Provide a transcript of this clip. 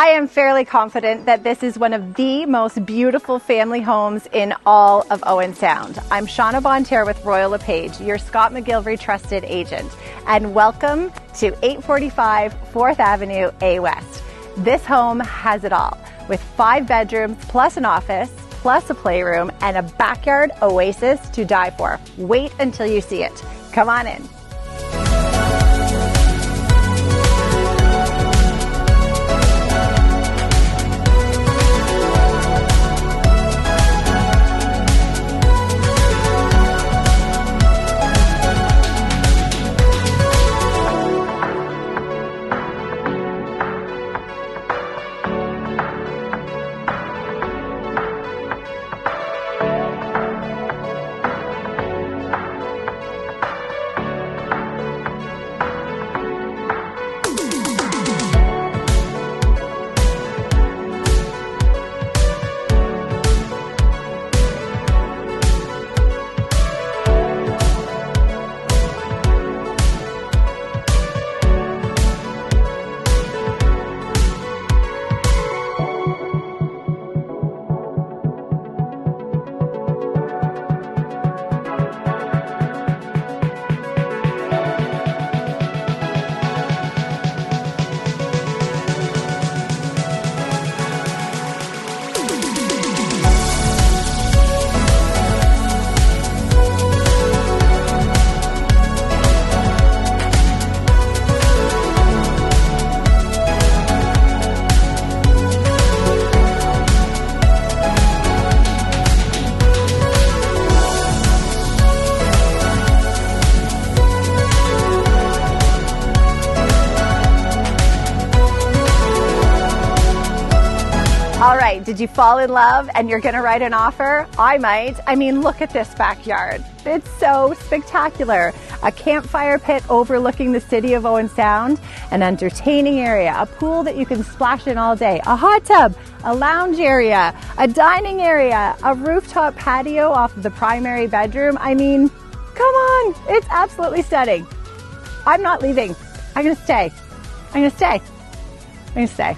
I am fairly confident that this is one of the most beautiful family homes in all of Owen Sound. I'm Shauna Bonterre with Royal LePage, your Scott McGillivray trusted agent, and welcome to 845 4th Avenue A West. This home has it all, with 5 bedrooms plus an office, plus a playroom, and a backyard oasis to die for. Wait until you see it. Come on in. All right, did you fall in love and you're gonna write an offer? I might. I mean, look at this backyard. It's so spectacular. A campfire pit overlooking the city of Owen Sound, an entertaining area, a pool that you can splash in all day, a hot tub, a lounge area, a dining area, a rooftop patio off of the primary bedroom. I mean, come on, it's absolutely stunning. I'm not leaving. I'm gonna stay. I'm gonna stay. I'm gonna stay.